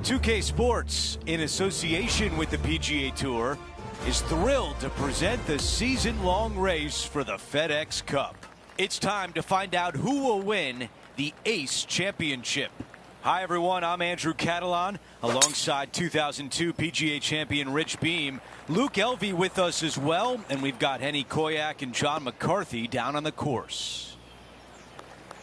2K Sports, in association with the PGA Tour, is thrilled to present the season-long race for the FedEx Cup. It's time to find out who will win the Ace Championship. Hi, everyone. I'm Andrew Catalan, alongside 2002 PGA champion Rich Beem. Luke Elvey with us as well, and we've got Henny Koyak and John McCarthy down on the course.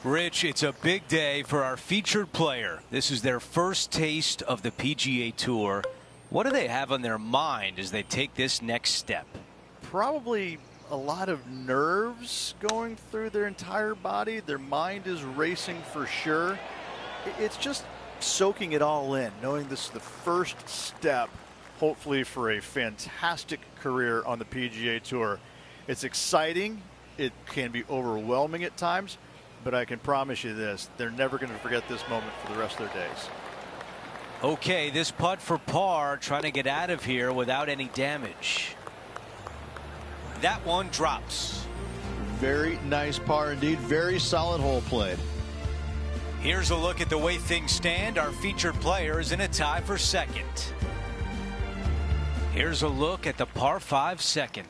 Rich, it's a big day for our featured player. This is their first taste of the PGA Tour. What do they have on their mind as they take this next step? Probably a lot of nerves going through their entire body. Their mind is racing for sure. It's just soaking it all in, knowing this is the first step, hopefully, for a fantastic career on the PGA Tour. It's exciting. It can be overwhelming at times, but I can promise you this, they're never going to forget this moment for the rest of their days. Okay, this putt for par, trying to get out of here without any damage. That one drops. Very nice par indeed. Very solid hole played. Here's a look at the way things stand. Our featured player is in a tie for second. Here's a look at the par 5 second.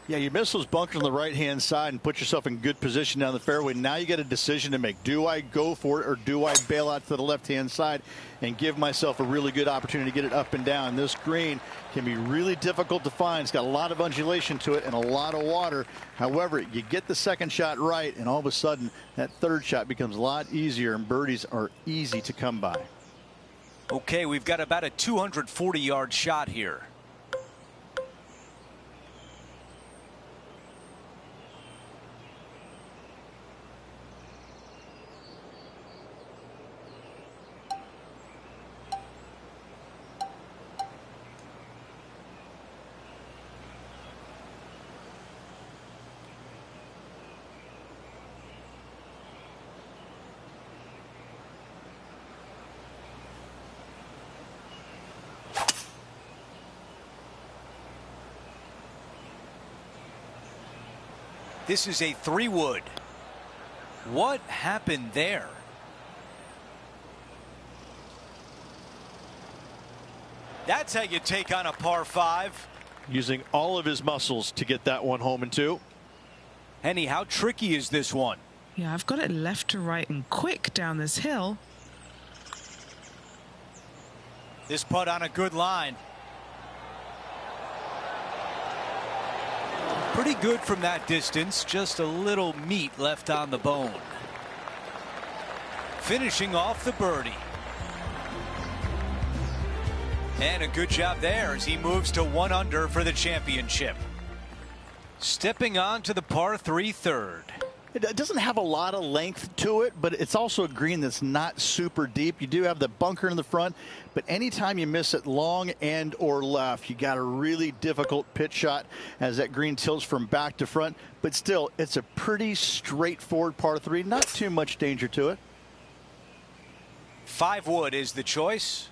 Yeah, you miss those bunkers on the right-hand side and put yourself in good position down the fairway. Now you got a decision to make. Do I go for it or do I bail out to the left-hand side and give myself a really good opportunity to get it up and down? This green can be really difficult to find. It's got a lot of undulation to it and a lot of water. However, you get the second shot right, and all of a sudden that third shot becomes a lot easier, and birdies are easy to come by. Okay, we've got about a 240-yard shot here. This is a 3-wood. What happened there? That's how you take on a par 5. Using all of his muscles to get that one home in 2. Henny, how tricky is this one? Yeah, I've got it left to right and quick down this hill. This putt on a good line. Pretty good from that distance, just a little meat left on the bone. Finishing off the birdie. And a good job there as he moves to 1 under for the championship. Stepping on to the par 3 third. It doesn't have a lot of length to it, but it's also a green that's not super deep. You do have the bunker in the front, but anytime you miss it long and or left, you got a really difficult pitch shot as that green tilts from back to front. But still, it's a pretty straightforward par 3. Not too much danger to it. 5 wood is the choice.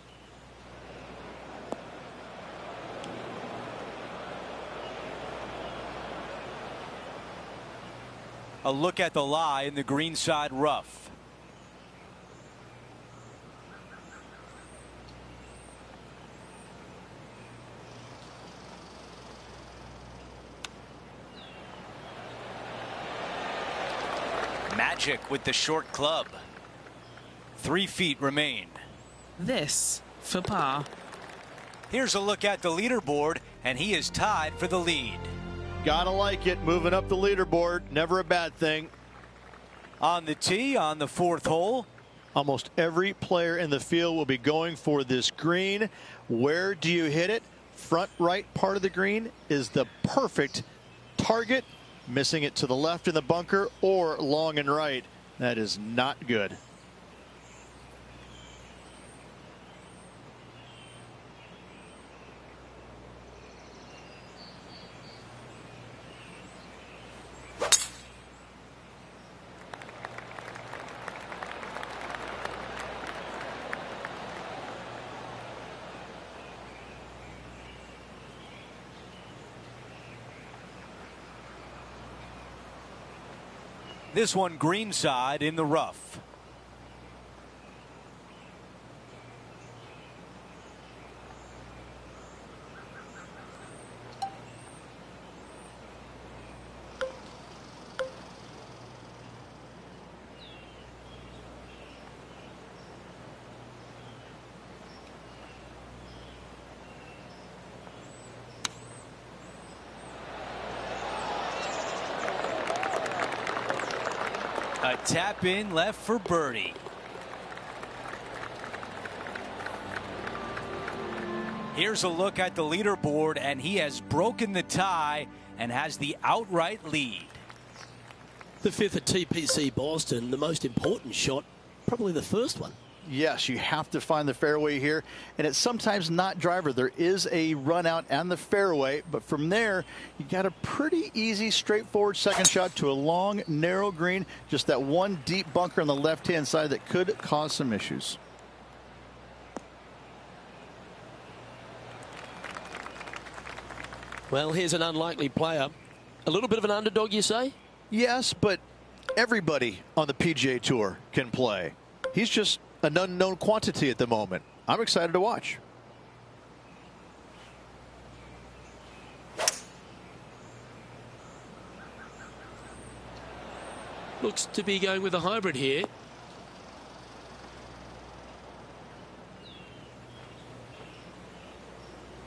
A look at the lie in the greenside rough. Magic with the short club. 3 feet remain. This for par. Here's a look at the leaderboard, and he is tied for the lead. Gotta like it. Moving up the leaderboard. Never a bad thing. On the tee on the 4th hole. Almost every player in the field will be going for this green. Where do you hit it? Front right part of the green is the perfect target. Missing it to the left in the bunker or long and right. That is not good. This one greenside in the rough. A tap in left for birdie. Here's a look at the leaderboard, and he has broken the tie and has the outright lead. The fifth at TPC Boston, the most important shot, probably the first one. Yes, you have to find the fairway here, and it's sometimes not driver. There is a run out on the fairway, but from there, you got a pretty easy, straightforward second shot to a long, narrow green. Just that one deep bunker on the left-hand side that could cause some issues. Well, here's an unlikely player. A little bit of an underdog, you say? Yes, but everybody on the PGA Tour can play. He's just an unknown quantity at the moment. I'm excited to watch. Looks to be going with a hybrid here.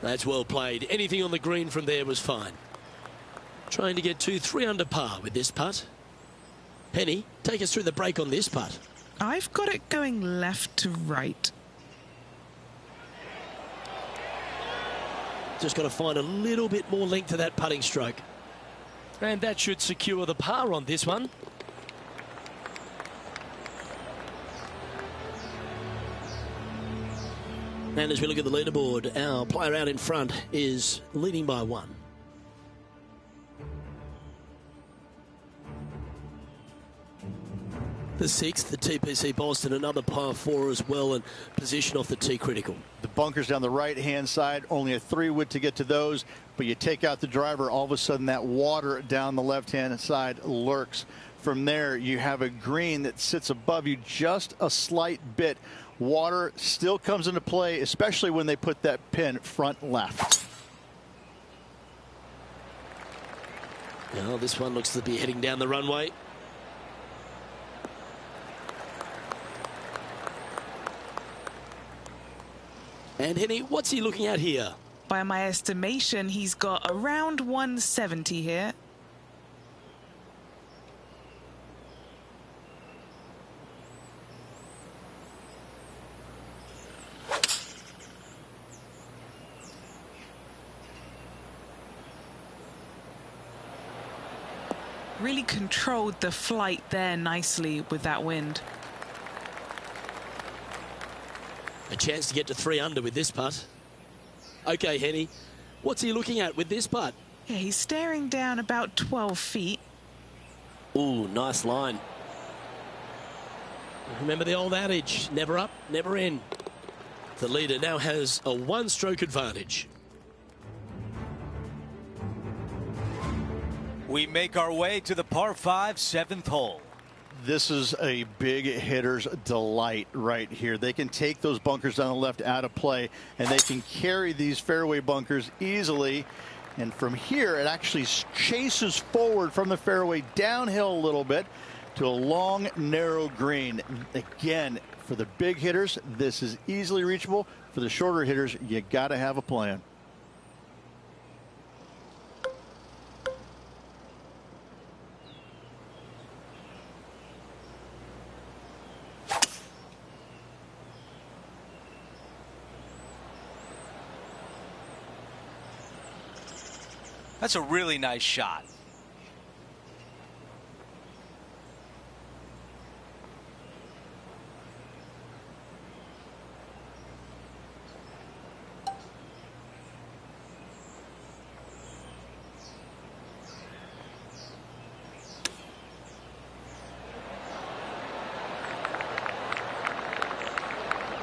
That's well played. Anything on the green from there was fine. Trying to get 2-3 under par with this putt. Penny, take us through the break on this putt. I've got it going left to right. Just got to find a little bit more length to that putting stroke. And that should secure the par on this one. And as we look at the leaderboard, our player out in front is leading by 1. The sixth, the TPC Boston, another par 4 as well, and position off the tee critical. The bunkers down the right-hand side, only a 3-wood to get to those, but you take out the driver, all of a sudden that water down the left-hand side lurks. From there, you have a green that sits above you just a slight bit. Water still comes into play, especially when they put that pin front left. Well, this one looks to be heading down the runway. And Henny, what's he looking at here? By my estimation, he's got around 170 here. Really controlled the flight there nicely with that wind. A chance to get to 3 under with this putt. Okay, Henny, what's he looking at with this putt? Yeah, he's staring down about 12 feet. Ooh, nice line. Remember the old adage, never up, never in. The leader now has a 1-stroke advantage. We make our way to the par 5 7th hole. This is a big hitter's delight right here. They can take those bunkers down the left out of play, and they can carry these fairway bunkers easily. And from here, it actually chases forward from the fairway downhill a little bit to a long, narrow green. Again, for the big hitters, this is easily reachable. For the shorter hitters, you got to have a plan. That's a really nice shot.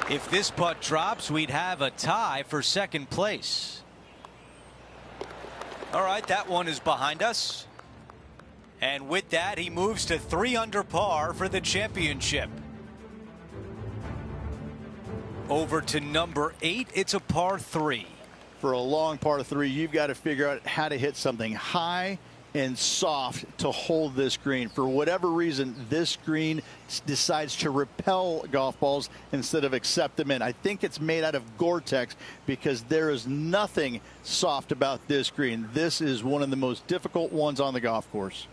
If this putt drops, we'd have a tie for second place. All right, that one is behind us. And with that, he moves to 3 under par for the championship. Over to number 8, it's a par 3. For a long par 3, you've got to figure out how to hit something high and soft to hold this green. For whatever reason, this green decides to repel golf balls instead of accept them in. I think it's made out of Gore-Tex because there is nothing soft about this green. This is one of the most difficult ones on the golf course.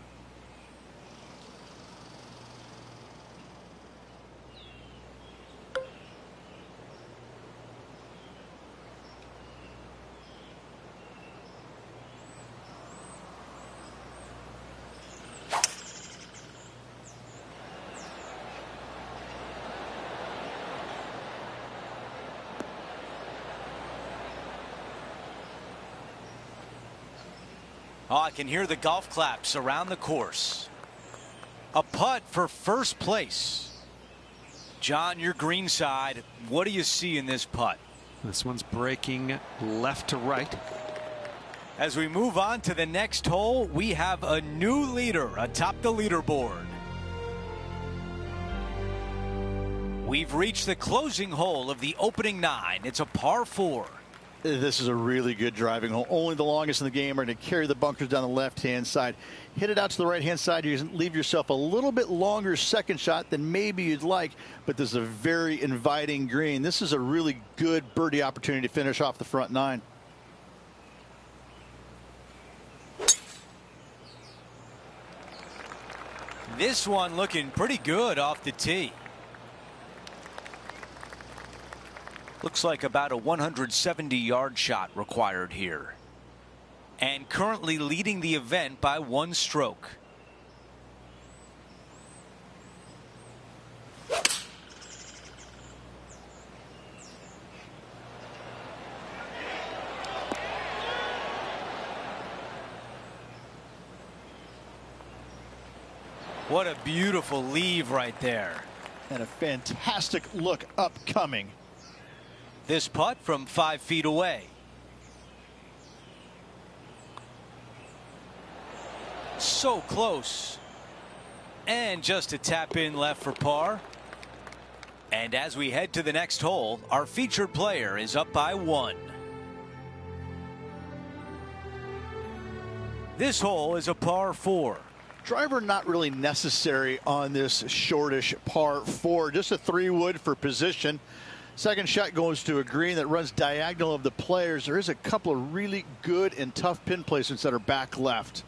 Oh, I can hear the golf claps around the course. A putt for first place. John, your green side, what do you see in this putt? This one's breaking left to right. As we move on to the next hole, we have a new leader atop the leaderboard. We've reached the closing hole of the opening 9. It's a par 4. This is a really good driving hole. Only the longest in the game are going to carry the bunkers down the left-hand side. Hit it out to the right-hand side. You leave yourself a little bit longer second shot than maybe you'd like, but this is a very inviting green. This is a really good birdie opportunity to finish off the front 9. This one looking pretty good off the tee. Looks like about a 170-yard shot required here. And currently leading the event by 1 stroke. What a beautiful leave right there. And a fantastic look upcoming. This putt from 5 feet away. So close. And just a tap in left for par. And as we head to the next hole, our featured player is up by 1. This hole is a par 4. Driver not really necessary on this shortish par 4. Just a 3-wood for position. Second shot goes to a green that runs diagonal of the players. There is a couple of really good and tough pin placements that are back left.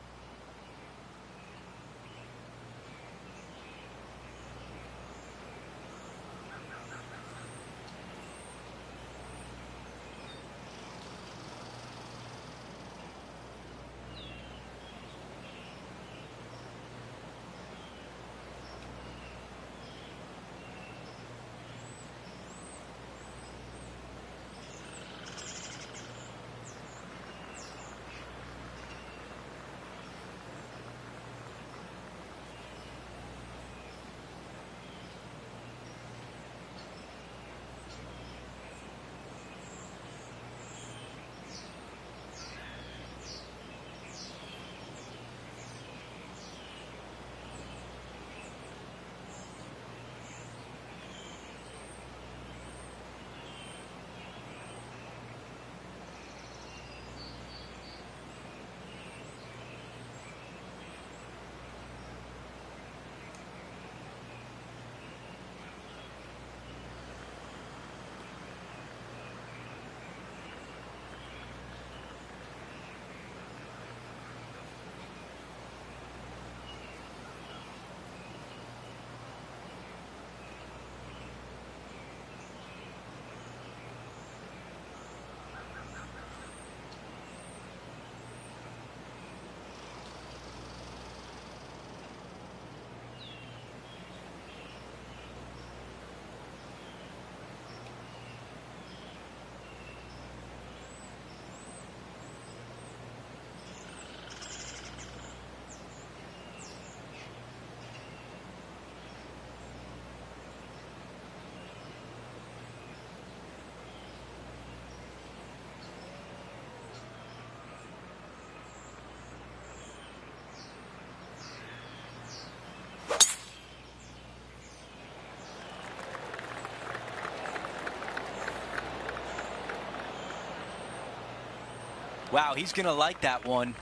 Wow, he's going to like that one.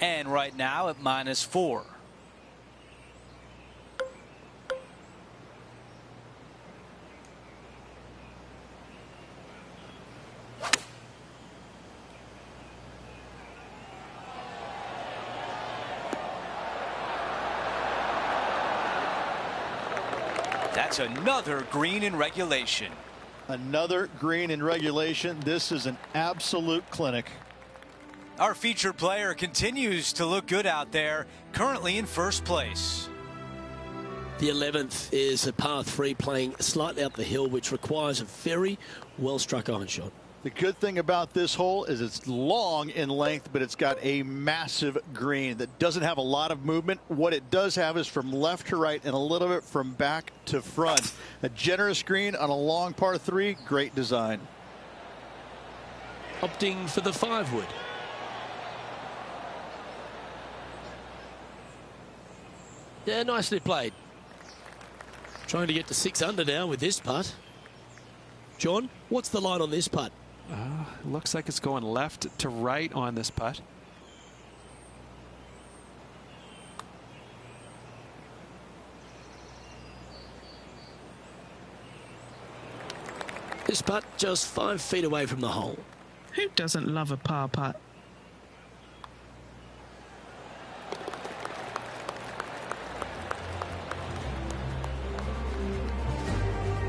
And right now at -4. That's another green in regulation. Another green in regulation. This is an absolute clinic. Our featured player continues to look good out there, currently in first place. The 11th is a par 3 playing slightly up the hill, which requires a very well struck iron shot. The good thing about this hole is it's long in length, but it's got a massive green that doesn't have a lot of movement. What it does have is from left to right and a little bit from back to front. A generous green on a long par 3. Great design. Opting for the 5-wood. Yeah, nicely played. Trying to get to 6 under now with this putt. John, what's the line on this putt? Looks like it's going left to right on this putt. This putt just 5 feet away from the hole. Who doesn't love a par putt?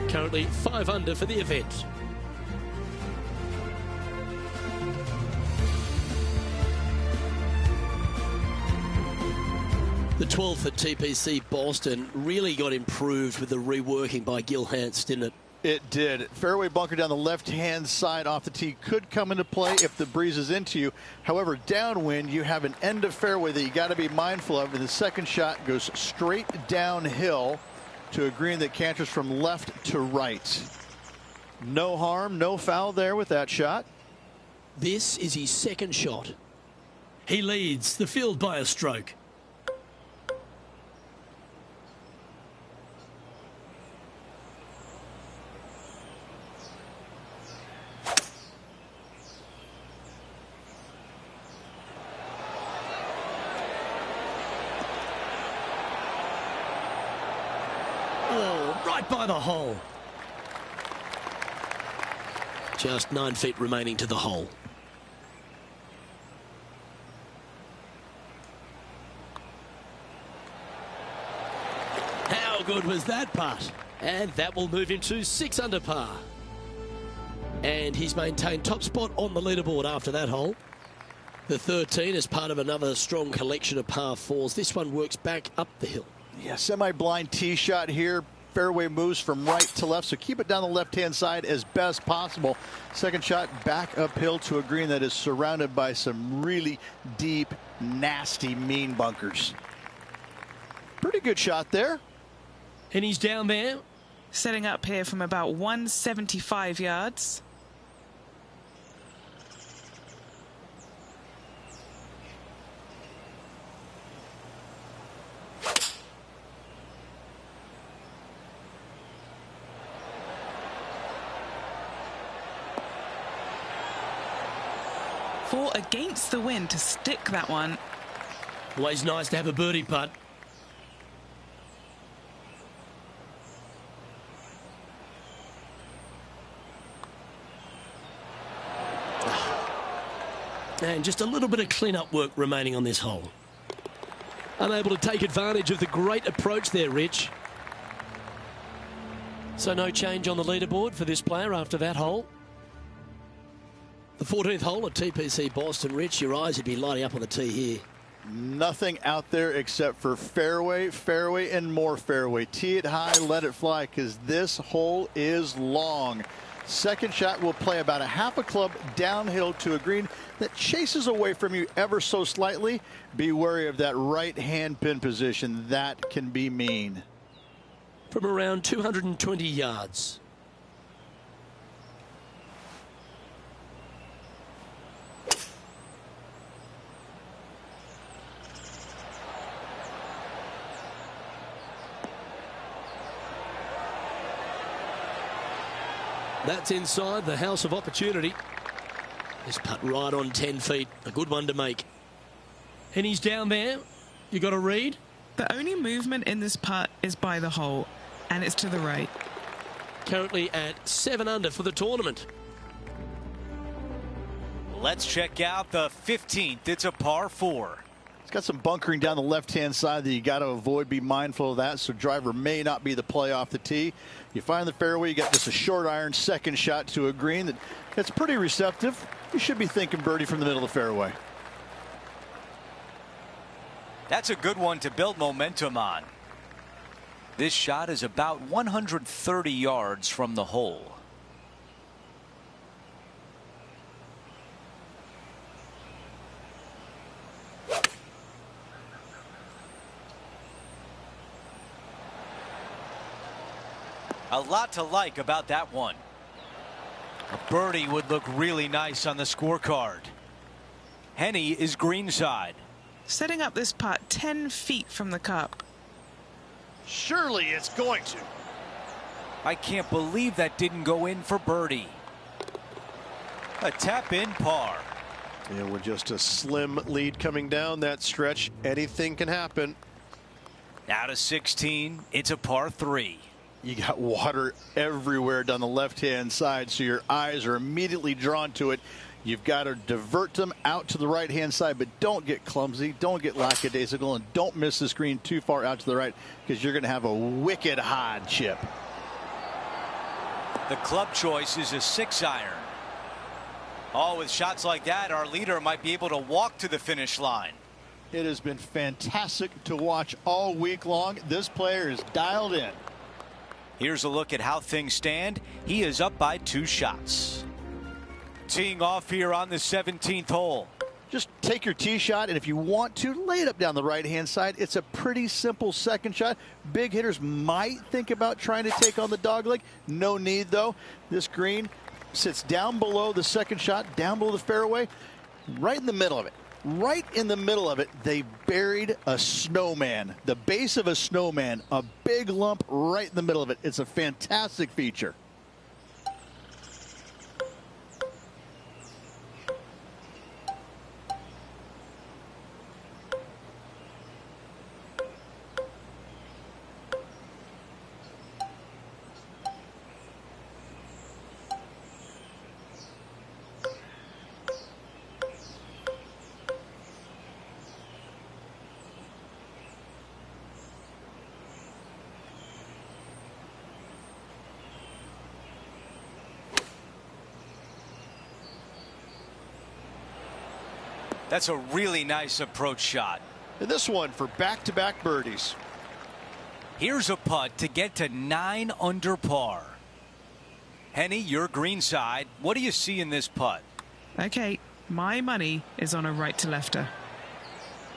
Currently 5 under for the event. The 12th at TPC Boston really got improved with the reworking by Gil Hanse, didn't it? It did. Fairway bunker down the left-hand side off the tee could come into play if the breeze is into you. However, downwind, you have an end of fairway that you got to be mindful of. And the second shot goes straight downhill to a green that canters from left to right. No harm, no foul there with that shot. This is his second shot. He leads the field by a stroke. Oh, right by the hole. Just 9 feet remaining to the hole. How good was that putt? And that will move him to 6 under par. And he's maintained top spot on the leaderboard after that hole. The 13 is part of another strong collection of par 4s. This one works back up the hill. Yeah, semi-blind tee shot here. Fairway moves from right to left, so keep it down the left-hand side as best possible. Second shot back uphill to a green that is surrounded by some really deep, nasty, mean bunkers. Pretty good shot there. And he's down there. Setting up here from about 175 yards. Four against the wind to stick that one. Always nice to have a birdie putt. And just a little bit of clean-up work remaining on this hole. Unable to take advantage of the great approach there, Rich. So no change on the leaderboard for this player after that hole. The 14th hole at TPC Boston. Rich, your eyes would be lighting up on the tee here. Nothing out there except for fairway, fairway, and more fairway. Tee it high, let it fly, because this hole is long. Second shot will play about a half a club downhill to a green that chases away from you ever so slightly. Be wary of that right-hand pin position. That can be mean. From around 220 yards. That's inside the house of opportunity. This putt right on 10 feet. A good one to make. And he's down there. You got to read. The only movement in this putt is by the hole, and it's to the right. Currently at 7 under for the tournament. Let's check out the 15th. It's a par 4. It's got some bunkering down the left-hand side that you got to avoid. Be mindful of that, so driver may not be the play off the tee. You find the fairway, you got just a short iron second shot to a green that's pretty receptive. You should be thinking birdie from the middle of the fairway. That's a good one to build momentum on. This shot is about 130 yards from the hole. A lot to like about that one. A birdie would look really nice on the scorecard. Henny is greenside. Setting up this putt 10 feet from the cup. Surely it's going to. I can't believe that didn't go in for birdie. A tap in par. And with just a slim lead coming down that stretch, anything can happen. Now to 16. It's a par 3. You got water everywhere down the left-hand side, so your eyes are immediately drawn to it. You've got to divert them out to the right-hand side, but don't get clumsy, don't get lackadaisical, and don't miss the screen too far out to the right, because you're going to have a wicked hard chip. The club choice is a 6-iron. Oh, with shots like that, our leader might be able to walk to the finish line. It has been fantastic to watch all week long. This player is dialed in. Here's a look at how things stand. He is up by 2 shots. Teeing off here on the 17th hole. Just take your tee shot, and if you want to, lay it up down the right-hand side. It's a pretty simple second shot. Big hitters might think about trying to take on the dogleg. No need, though. This green sits down below the second shot, down below the fairway, right in the middle of it. Right in the middle of it, they buried a snowman, the base of a snowman, a big lump right in the middle of it. It's a fantastic feature. That's a really nice approach shot. And this one for back-to-back birdies. Here's a putt to get to 9 under par. Henny, your green side. What do you see in this putt? Okay, my money is on a right-to-lefter.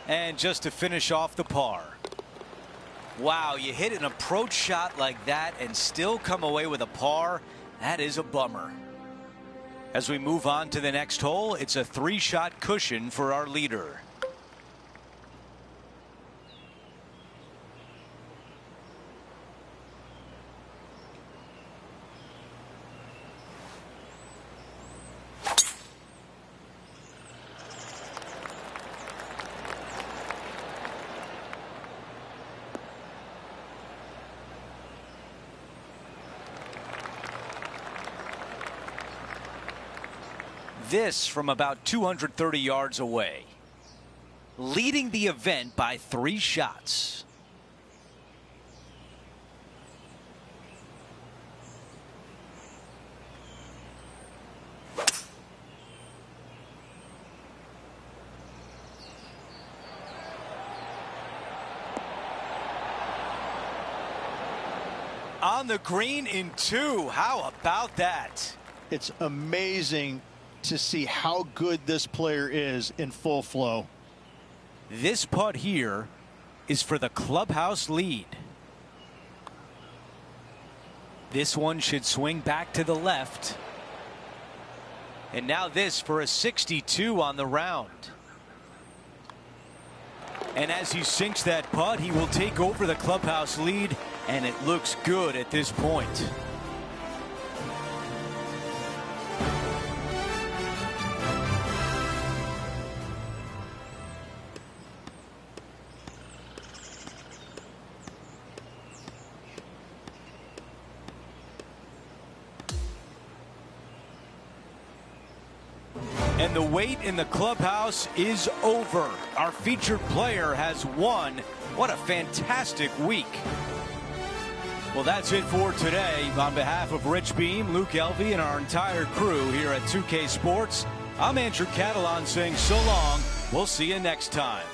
And just to finish off the par. Wow, you hit an approach shot like that and still come away with a par. That is a bummer. As we move on to the next hole, it's a 3-shot cushion for our leader. This from about 230 yards away. Leading the event by 3 shots. On the green in 2. How about that? It's amazing to see how good this player is in full flow. This putt here is for the clubhouse lead. This one should swing back to the left. And now this for a 62 on the round. And as he sinks that putt, he will take over the clubhouse lead, and it looks good at this point. And the wait in the clubhouse is over. Our featured player has won. What a fantastic week. Well, that's it for today. On behalf of Rich Beam, Luke Elvey, and our entire crew here at 2K Sports, I'm Andrew Catalan saying so long. We'll see you next time.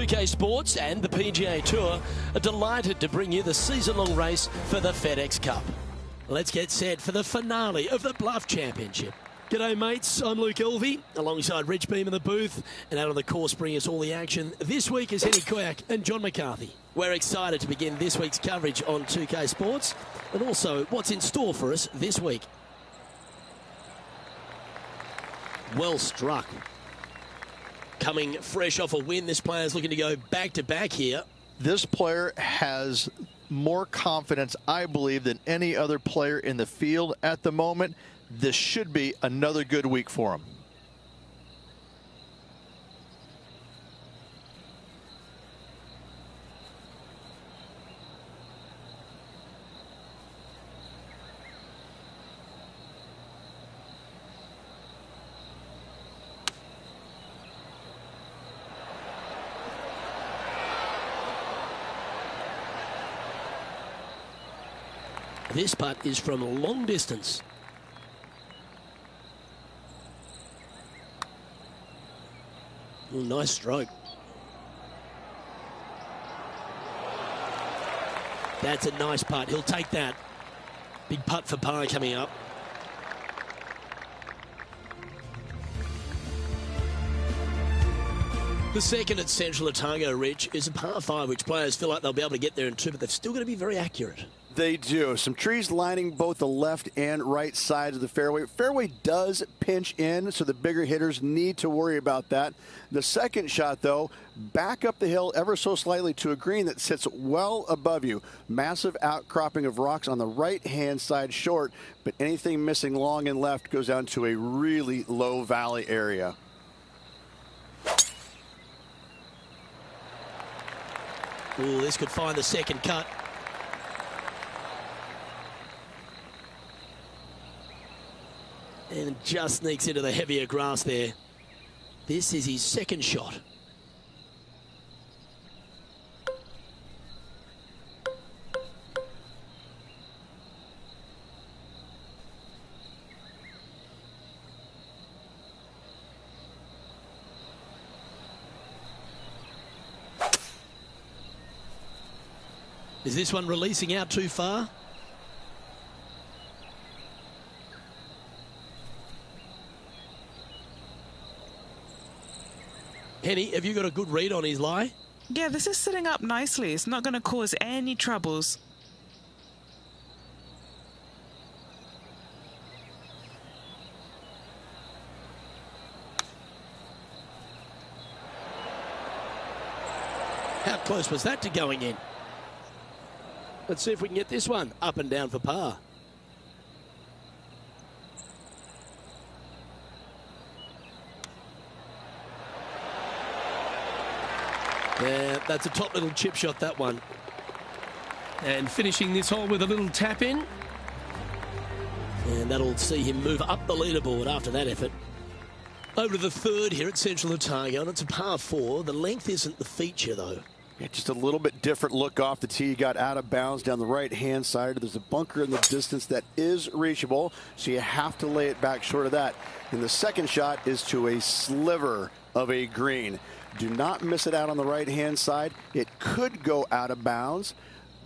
2K Sports and the PGA Tour are delighted to bring you the season-long race for the FedEx Cup. Let's get set for the finale of the Bluff Championship. G'day mates, I'm Luke Elvey, alongside Rich Beam in the booth, and out on the course bringing us all the action this week is Henny Koyak and John McCarthy. We're excited to begin this week's coverage on 2K Sports, and also what's in store for us this week. Well struck. Coming fresh off a win, this player's looking to go back-to-back here. This player has more confidence, I believe, than any other player in the field at the moment. This should be another good week for him. This putt is from a long distance. Ooh, nice stroke. That's a nice putt. He'll take that. Big putt for par coming up. The second at Central Otago, Rich, is a par 5, which players feel like they'll be able to get there in 2, but they've still got to be very accurate. They do. Some trees lining both the left and right sides of the fairway. Fairway does pinch in, so the bigger hitters need to worry about that. The second shot, though, back up the hill ever so slightly to a green that sits well above you. Massive outcropping of rocks on the right-hand side short, but anything missing long and left goes down to a really low valley area. Ooh, this could find the second cut. And just sneaks into the heavier grass there. This is his second shot. Is this one releasing out too far? Henny, have you got a good read on his lie? Yeah, this is sitting up nicely. It's not going to cause any troubles. How close was that to going in? Let's see if we can get this one up and down for par. Yeah, that's a top little chip shot, that one. And finishing this hole with a little tap in. And that'll see him move up the leaderboard after that effort. Over to the third here at Central Otago, and it's a par 4. The length isn't the feature, though. Yeah, just a little bit different look off the tee. Got out of bounds down the right-hand side. There's a bunker in the distance that is reachable, so you have to lay it back short of that. And the second shot is to a sliver of a green. Do not miss it out on the right-hand side. It could go out of bounds.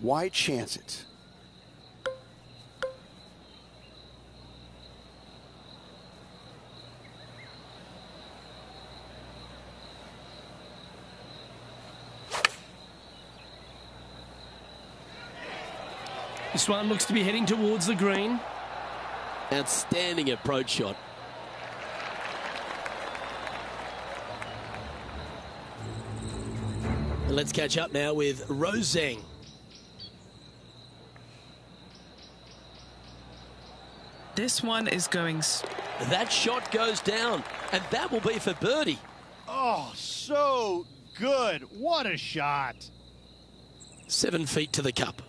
Why chance it? This one looks to be heading towards the green. Outstanding approach shot. And let's catch up now with Roseng. This one is going... That shot goes down, and that will be for birdie. Oh, so good. What a shot. 7 feet to the cup.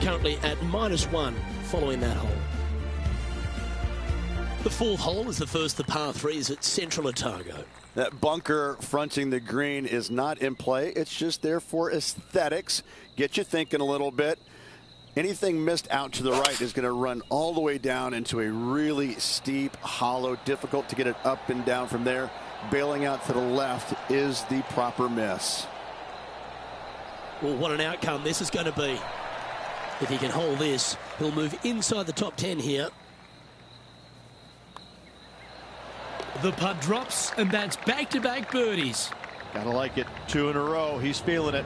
Currently at -1 following that hole. The fourth hole is the first of the par 3s at Central Otago. That bunker fronting the green is not in play. It's just there for aesthetics. Get you thinking a little bit. Anything missed out to the right is going to run all the way down into a really steep hollow, difficult to get it up and down from there. Bailing out to the left is the proper miss. Well, what an outcome this is going to be. If he can hold this, he'll move inside the top 10 here. The putt drops, and that's back-to-back birdies. Gotta like it. 2 in a row. He's feeling it.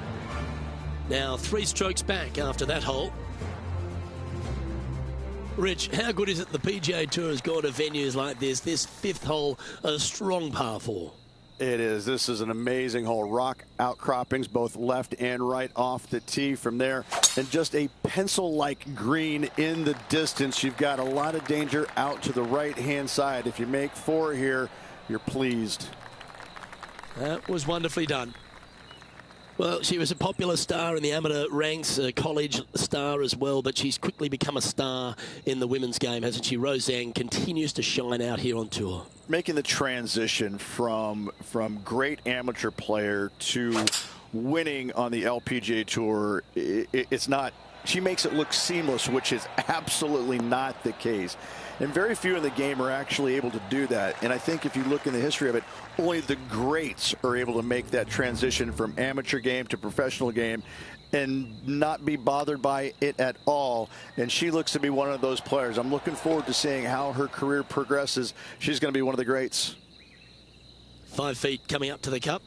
Now 3 strokes back after that hole. Rich, how good is it the PGA Tour has gone to venues like this? This 5th hole, a strong par 4. It is. This is an amazing hole. Rock outcroppings both left and right off the tee from there. And just a pencil-like green in the distance. You've got a lot of danger out to the right-hand side. If you make 4 here, you're pleased. That was wonderfully done. Well, she was a popular star in the amateur ranks, a college star as well, but she's quickly become a star in the women's game, hasn't she? Rose Zhang continues to shine out here on tour. Making the transition from great amateur player to winning on the LPGA Tour, it's not. She makes it look seamless, which is absolutely not the case. And very few in the game are actually able to do that. And I think if you look in the history of it, only the greats are able to make that transition from amateur game to professional game and not be bothered by it at all. And she looks to be one of those players. I'm looking forward to seeing how her career progresses. She's going to be one of the greats. 5 feet coming up to the cup.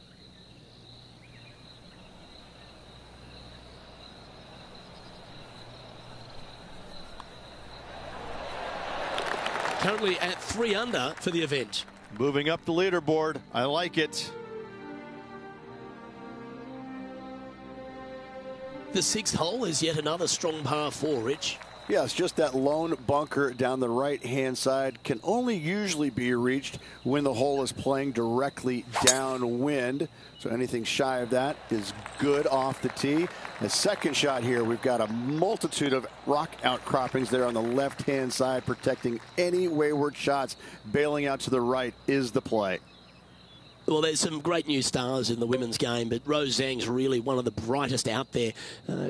Currently at 3 under for the event. Moving up the leaderboard. I like it. The 6th hole is yet another strong par 4, Rich. Yes, just that lone bunker down the right-hand side can only usually be reached when the hole is playing directly downwind. So anything shy of that is good off the tee. The second shot here, we've got a multitude of rock outcroppings there on the left-hand side, protecting any wayward shots. Bailing out to the right is the play. Well, there's some great new stars in the women's game, but Rose Zhang's really one of the brightest out there.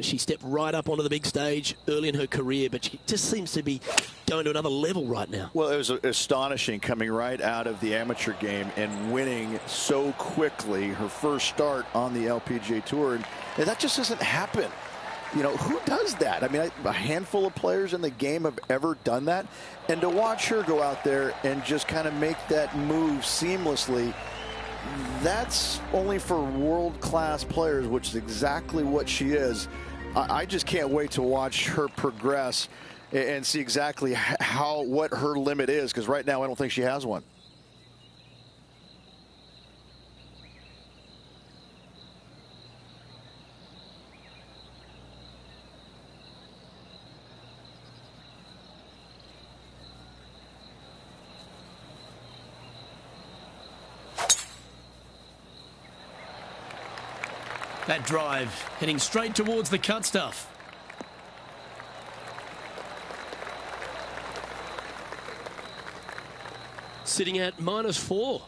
She stepped right up onto the big stage early in her career, but she just seems to be going to another level right now. Well, it was astonishing coming right out of the amateur game and winning so quickly her first start on the LPGA Tour. And that just doesn't happen. You know, who does that? I mean, a handful of players in the game have ever done that. And to watch her go out there and just kind of make that move seamlessly, that's only for world-class players, which is exactly what she is. I just can't wait to watch her progress and see exactly what her limit is, because right now I don't think she has one. That drive heading straight towards the cut stuff. Sitting at -4.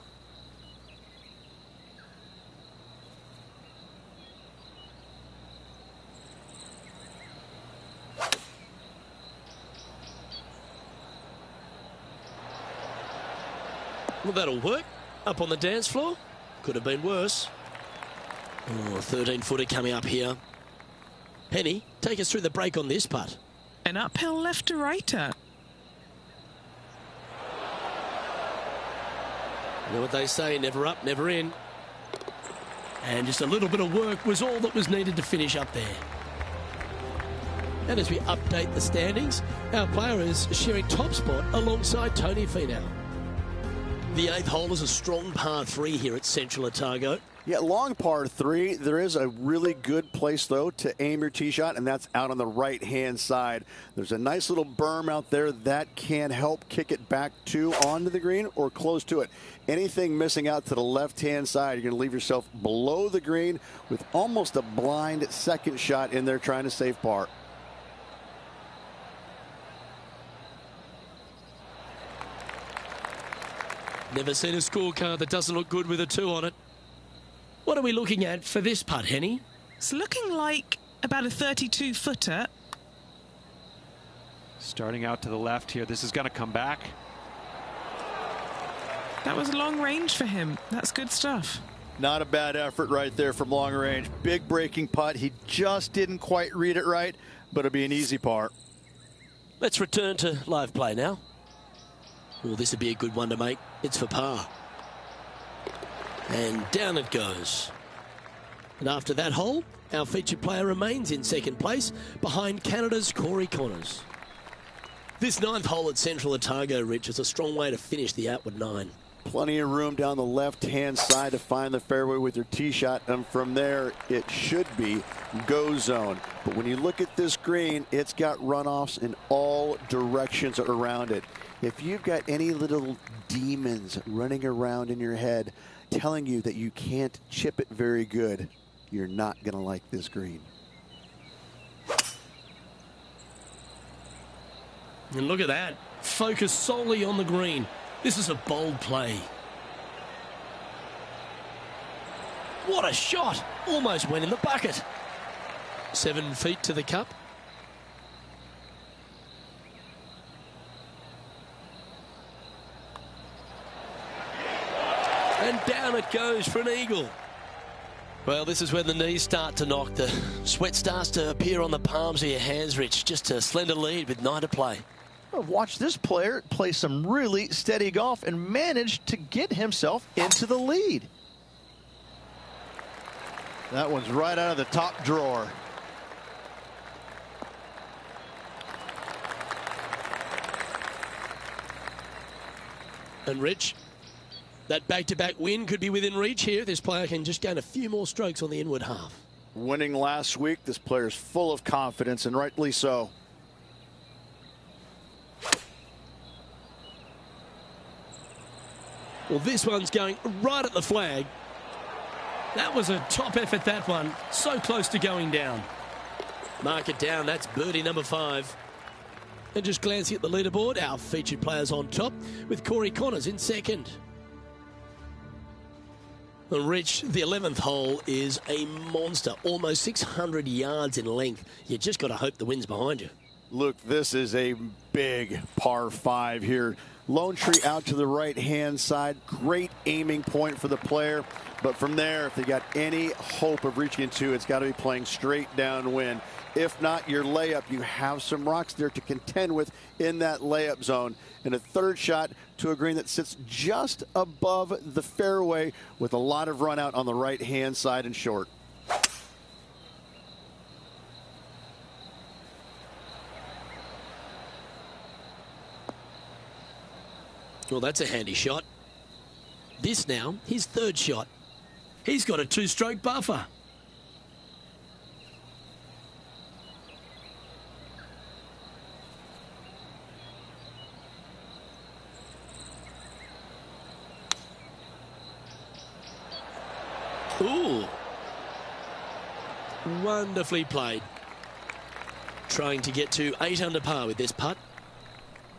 Well, that'll work. Up on the dance floor. Could have been worse. Oh, 13-footer coming up here. Penny, take us through the break on this putt. An uphill left to righter. You know what they say, never up, never in. And just a little bit of work was all that was needed to finish up there. And as we update the standings, our player is sharing top spot alongside Tony Finau. The 8th hole is a strong par 3 here at Central Otago. Yeah, long par 3. There is a really good place, though, to aim your tee shot, and that's out on the right-hand side. There's a nice little berm out there that can help kick it back onto the green or close to it. Anything missing out to the left-hand side, you're going to leave yourself below the green with almost a blind second shot in there trying to save par. Never seen a scorecard that doesn't look good with a 2 on it. What are we looking at for this putt, Henny? It's looking like about a 32-footer. Starting out to the left here. This is going to come back. That was long range for him. That's good stuff. Not a bad effort right there from long range. Big breaking putt. He just didn't quite read it right, but it'll be an easy par. Let's return to live play now. Well, this would be a good one to make. It's for par. And down it goes. And after that hole, our featured player remains in second place behind Canada's Corey Connors. This 9th hole at Central Otago, Rich, is a strong way to finish the outward 9. Plenty of room down the left-hand side to find the fairway with your tee shot, and from there it should be go zone. But when you look at this green, it's got runoffs in all directions around it. If you've got any little demons running around in your head telling you that you can't chip it very good, you're not going to like this green. And look at that. Focus solely on the green. This is a bold play. What a shot. Almost went in the bucket. 7 feet to the cup. And down it goes for an eagle. Well, this is when the knees start to knock. The sweat starts to appear on the palms of your hands, Rich. Just a slender lead with 9 to play. Watch this player play some really steady golf and manage to get himself into the lead. That one's right out of the top drawer. And Rich, that back-to-back win could be within reach here. This player can just gain a few more strokes on the inward half. Winning last week, this player's full of confidence, and rightly so. Well, this one's going right at the flag. That was a top effort, that one. So close to going down. Mark it down. That's birdie number 5. And just glancing at the leaderboard, our featured players on top with Corey Connors in second. And Rich, the 11th hole is a monster. Almost 600 yards in length. You just got to hope the wind's behind you. Look, this is a big par 5 here. Lone tree out to the right-hand side. Great aiming point for the player. But from there, if they got any hope of reaching into, it's got to be playing straight downwind. If not, your layup, you have some rocks there to contend with in that layup zone. And a third shot to a green that sits just above the fairway with a lot of run out on the right-hand side and short. Well, that's a handy shot. This now, his 3rd shot. He's got a 2-stroke buffer. Ooh. Wonderfully played. Trying to get to 8 under par with this putt.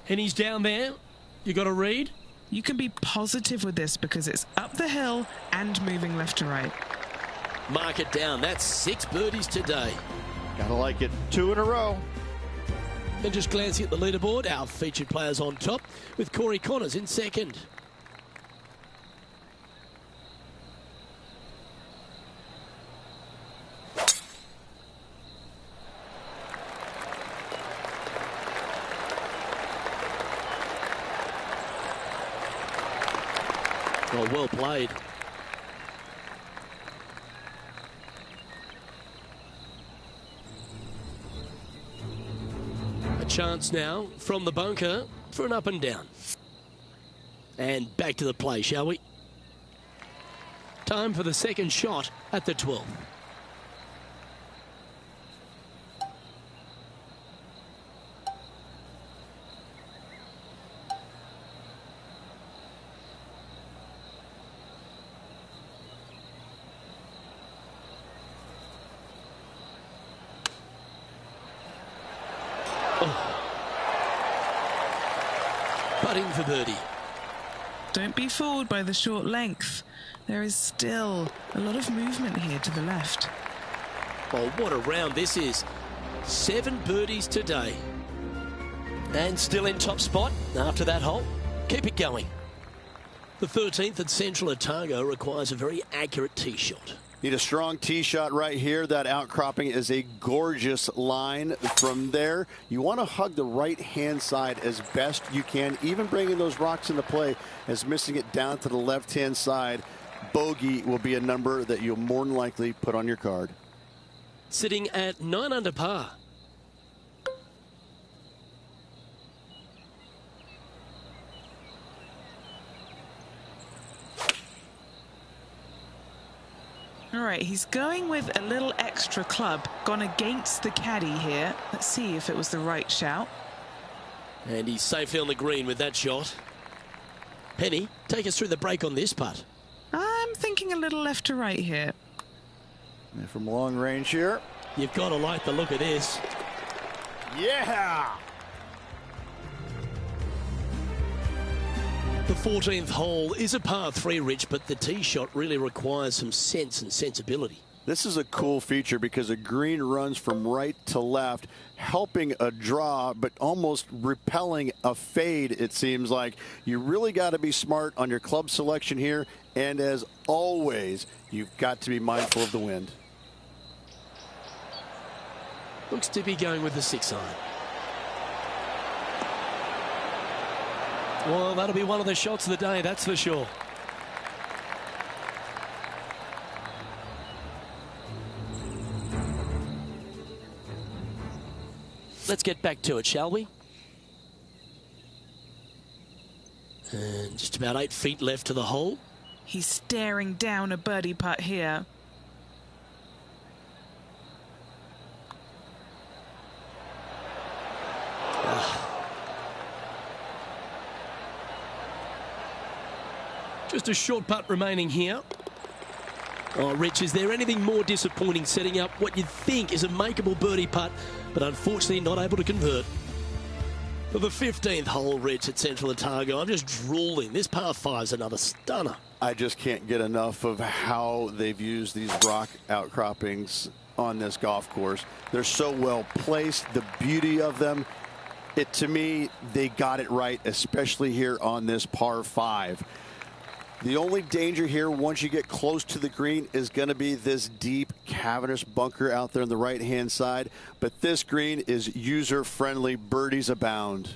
And he's down there. You got to read? You can be positive with this because it's up the hill and moving left to right. Mark it down. That's 6 birdies today. Gotta like it. 2 in a row. And just glancing at the leaderboard, our featured players on top with Corey Connors in second. Oh, well played. A chance now from the bunker for an up and down. And back to the play, shall we? Time for the second shot at the 12th. Putting for birdie. Don't be fooled by the short length. There is still a lot of movement here to the left. Oh, what a round this is. 7 birdies today. And still in top spot after that hole. Keep it going. The 13th at Central Otago requires a very accurate tee shot. Need a strong tee shot right here. That outcropping is a gorgeous line. From there, you want to hug the right-hand side as best you can, even bringing those rocks into play as missing it down to the left-hand side. Bogey will be a number that you'll more than likely put on your card. Sitting at 9 under par. All right, he's going with a little extra club. Gone against the caddy here. Let's see if it was the right shout. And he's safely on the green with that shot. Penny, take us through the break on this putt. I'm thinking a little left to right here. And from long range here. You've got to like the look of this. Yeah! The 14th hole is a par 3, Rich, but the tee shot really requires some sense and sensibility. This is a cool feature because a green runs from right to left, helping a draw, but almost repelling a fade, it seems like. You really got to be smart on your club selection here, and as always, you've got to be mindful of the wind. Looks to be going with the 6-iron. Well, that'll be one of the shots of the day, that's for sure. Let's get back to it, shall we? And just about 8 feet left to the hole. He's staring down a birdie putt here. Just a short putt remaining here. Oh, Rich, is there anything more disappointing setting up what you'd think is a makeable birdie putt, but unfortunately not able to convert? For the 15th hole, Rich, at Central Otago, I'm just drooling. This par 5's another stunner. I just can't get enough of how they've used these rock outcroppings on this golf course. They're so well placed, the beauty of them. To me, they got it right, especially here on this par 5. The only danger here once you get close to the green is going to be this deep cavernous bunker out there on the right-hand side. But this green is user-friendly. Birdies abound.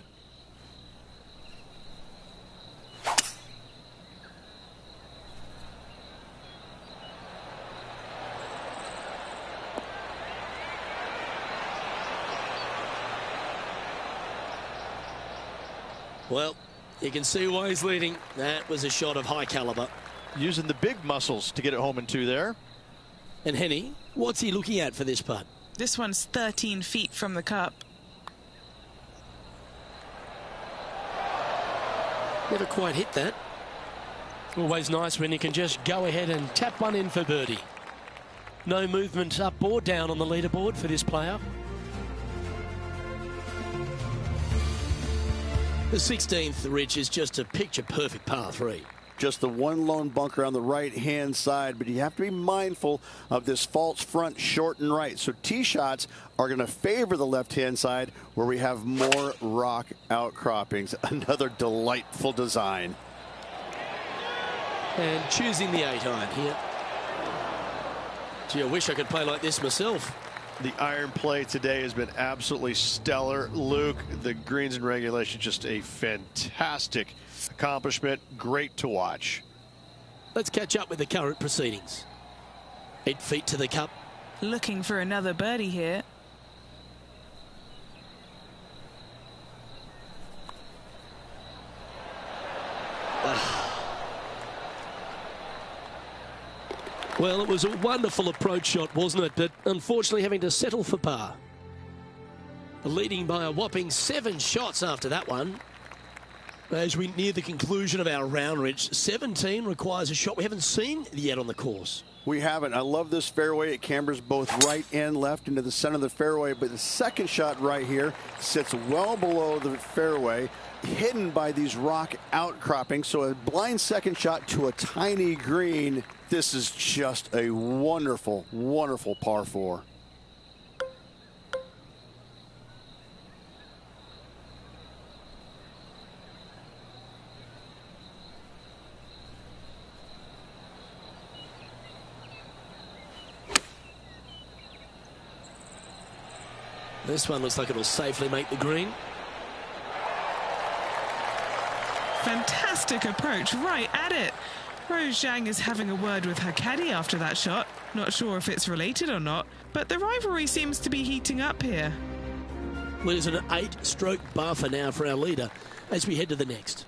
Well, you can see why he's leading. That was a shot of high caliber. Using the big muscles to get it home in 2 there. And Henny, what's he looking at for this putt? This one's 13 feet from the cup. Never quite hit that. Always nice when you can just go ahead and tap one in for birdie. No movement up or down on the leaderboard for this player. The 16th, Rich, is just a picture-perfect par 3. Just the one lone bunker on the right-hand side, but you have to be mindful of this false front short and right. So tee shots are going to favor the left-hand side where we have more rock outcroppings. Another delightful design. And choosing the 8-iron here. Gee, I wish I could play like this myself. The iron play today has been absolutely stellar. Luke, the greens and regulation, just a fantastic accomplishment. Great to watch. Let's catch up with the current proceedings. 8 feet to the cup. Looking for another birdie here. Well, it was a wonderful approach shot, wasn't it? But unfortunately having to settle for par. Leading by a whopping 7 shots after that one. As we near the conclusion of our round, Rich, 17 requires a shot we haven't seen yet on the course. We haven't. I love this fairway. It cambers both right and left into the center of the fairway, but the second shot right here sits well below the fairway, hidden by these rock outcroppings. So a blind second shot to a tiny green. This is just a wonderful, wonderful par 4. This one looks like it'll safely make the green. Fantastic approach, right at it. Rose Zhang is having a word with her caddy after that shot. Not sure if it's related or not, but the rivalry seems to be heating up here. Well, there's an 8-stroke buffer now for our leader as we head to the next.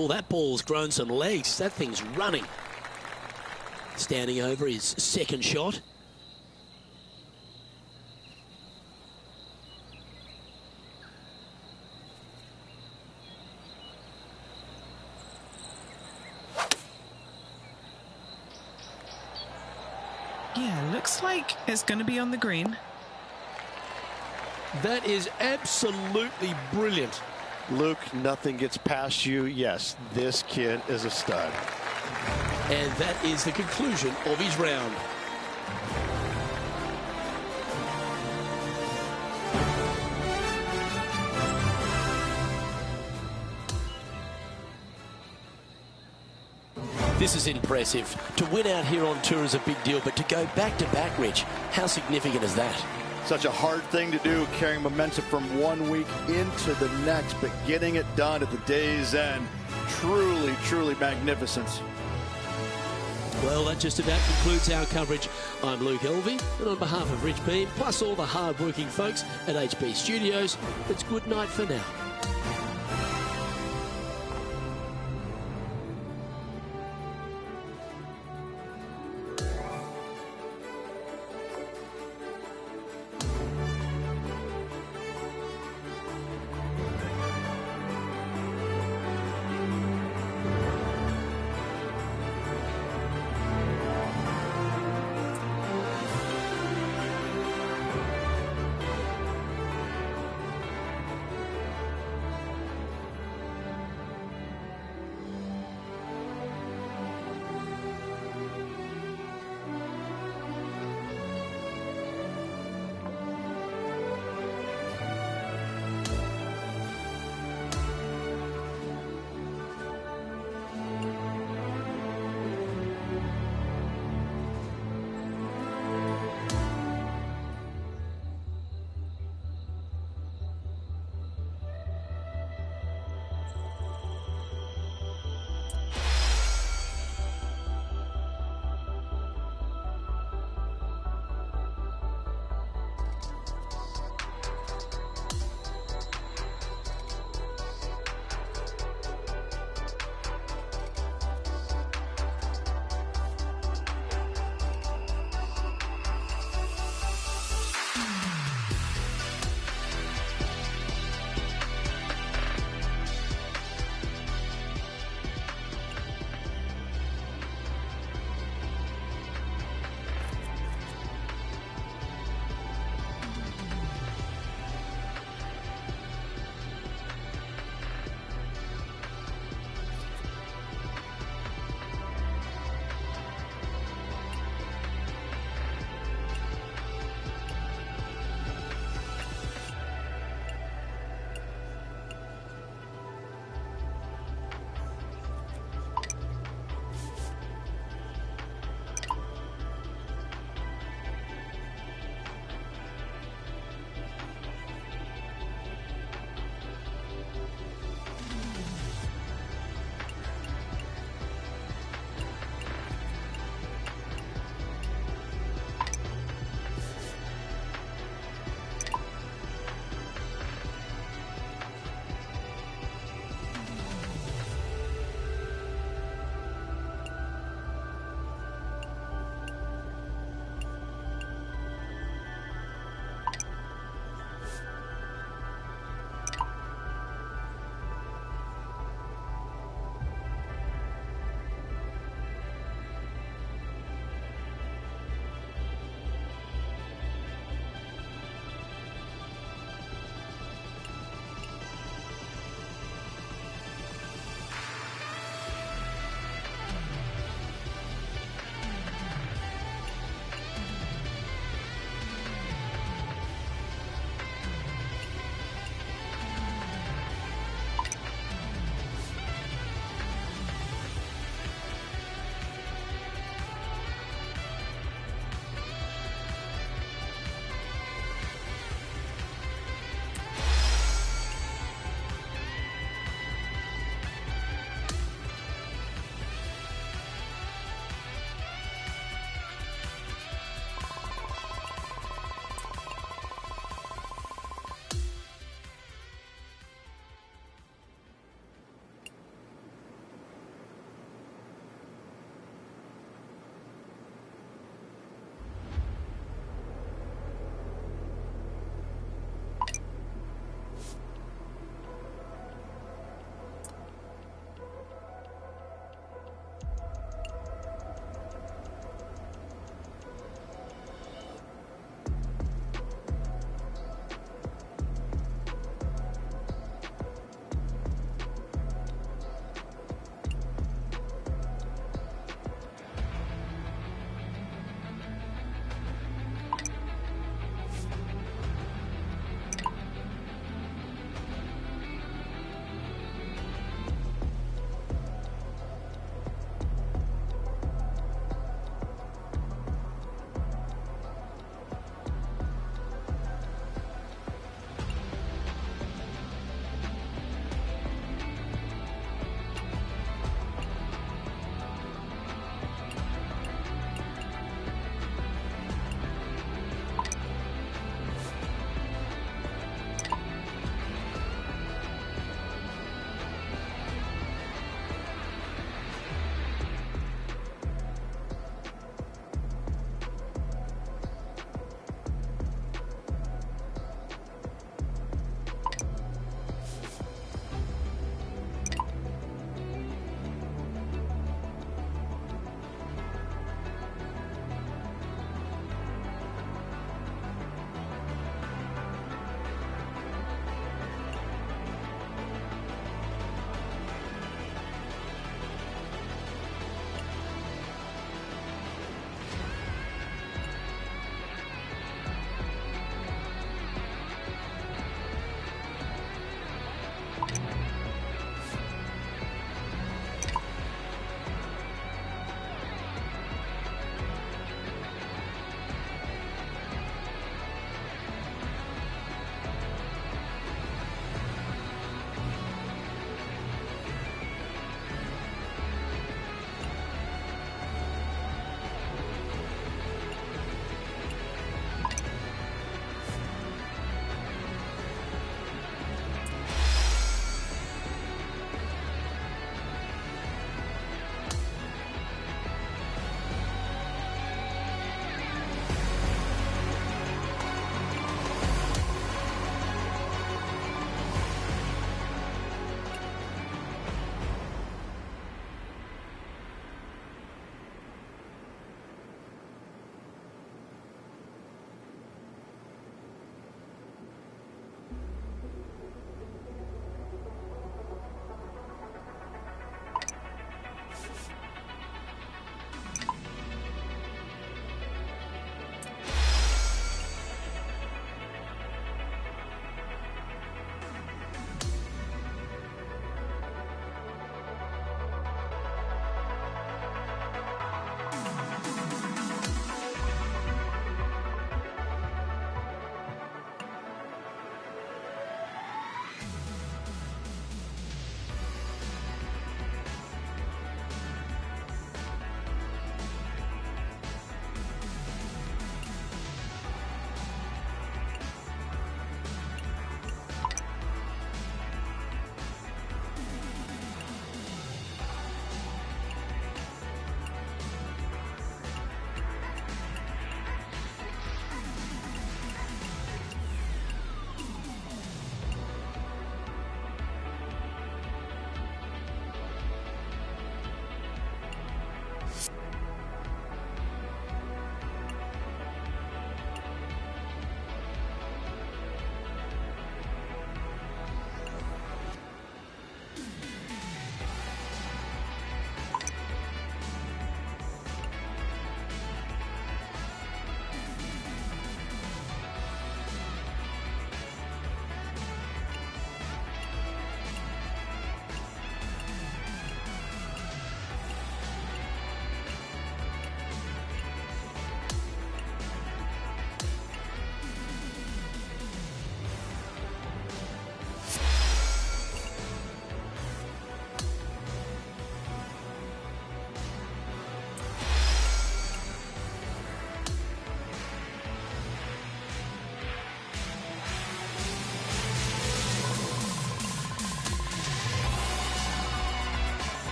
Oh, that ball's grown some legs. That thing's running. Standing over his second shot. Yeah, looks like it's going to be on the green. That is absolutely brilliant. Luke, nothing gets past you. Yes, this kid is a stud. And that is the conclusion of his round. This is impressive. To win out here on tour is a big deal, but to go back-to-back, Rich, how significant is that? Such a hard thing to do, carrying momentum from one week into the next, but getting it done at the day's end, truly, truly magnificent. Well, that just about concludes our coverage. I'm Luke Elvey, and on behalf of Rich Beam, plus all the hard-working folks at HB Studios, it's good night for now.